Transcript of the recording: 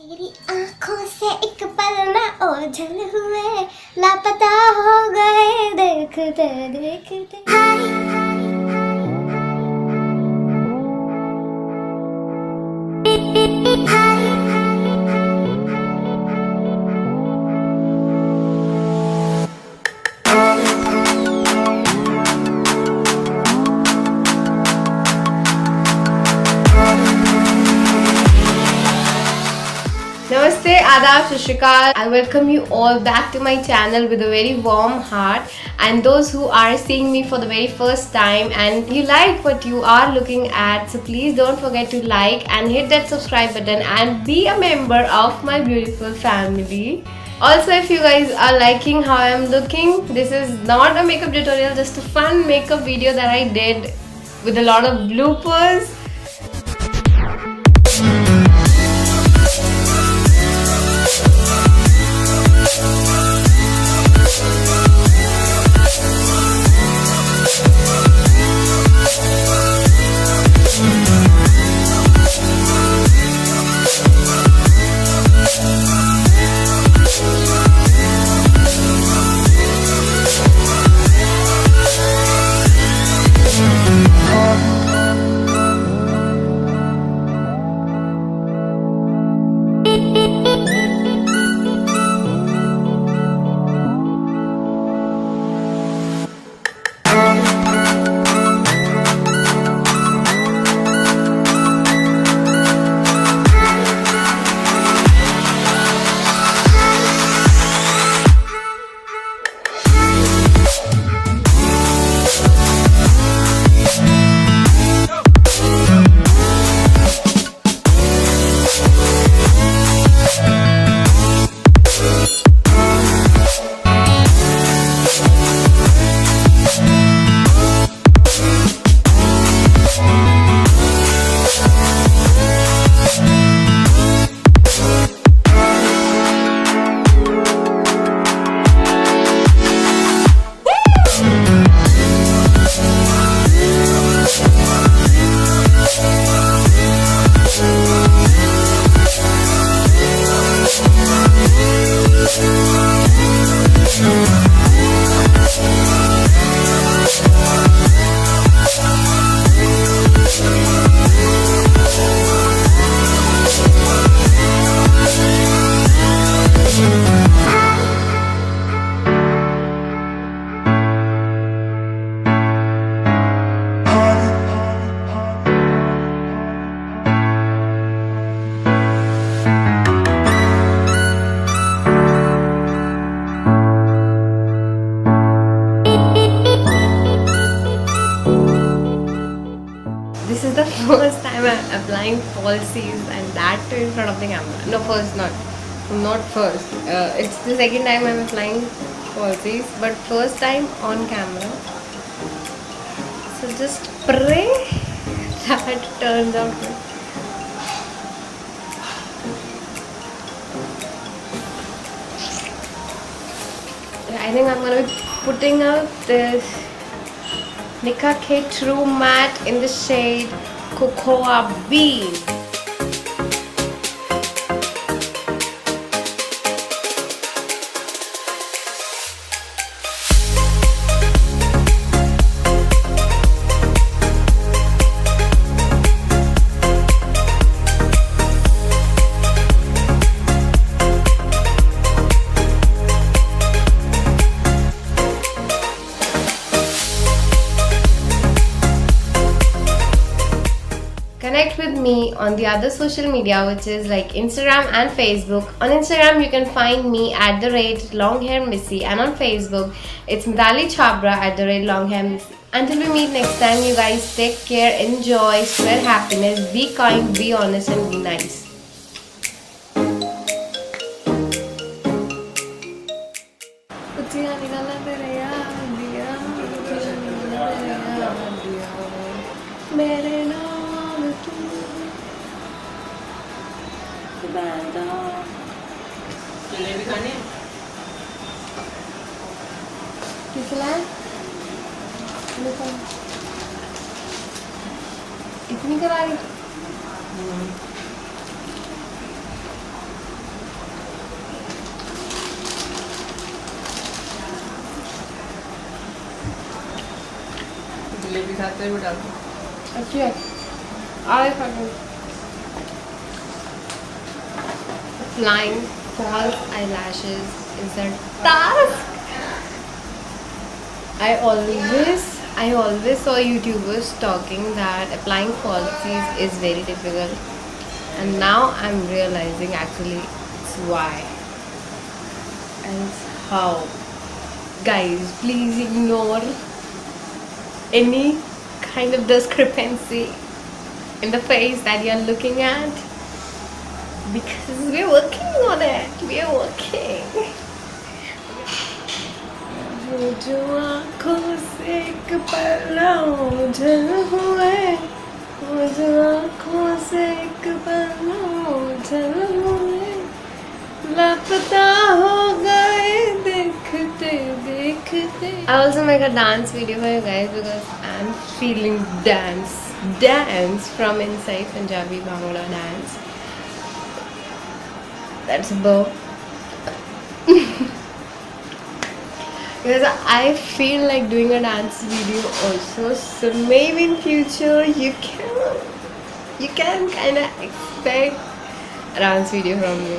तेरी आंखों से एक पल ना ओझल हुए, लापता हो गए देखते देखते। Namaste, Adab, Shishikal. I welcome you all back to my channel with a very warm heart. And those who are seeing me for the very first time and you like what you are looking at, so please don't forget to like and hit that subscribe button and be a member of my beautiful family. Also, if you guys are liking how I'm looking, this is not a makeup tutorial, just a fun makeup video that I did with a lot of bloopers. This is the first time I'm applying falsies and that too in front of the camera. No, not first. It's the second time I'm applying falsies, but first time on camera. So just pray that it turns out good. I think I'm gonna be putting out this Nicka K True Matte in the shade Cocoa Bean. Connect with me on the other social media, which is like Instagram and Facebook. On Instagram you can find me at @longhairmissy, and on Facebook it's Midali Chabra at @longhairmissy. Until we meet next time, you guys take care, enjoy, spread happiness, be kind, be honest and be nice. मेरे नाम जलेबी खानी है? किसला इतनी करारी जलेबी खाते हुए डाल दो। अच्छी है आए खाने Applying false eyelashes is a task. I always saw YouTubers talking that applying falsies is very difficult, and now I'm realizing actually it's why and it's how. Guys, please ignore any kind of discrepancy in the face that you're looking at, because we're working on it. We're working. वो जो आँखों से एक पल ओझल हुए, वो जो आँखों से एक पल ओझल हुए, लापता हो गए देखते देखते. I also make a dance video for you guys because I'm feeling dance from inside. Punjabi Bhangra dance. That's a bow. Because I feel like doing a dance video also, so maybe in future you can kind of expect a dance video from me.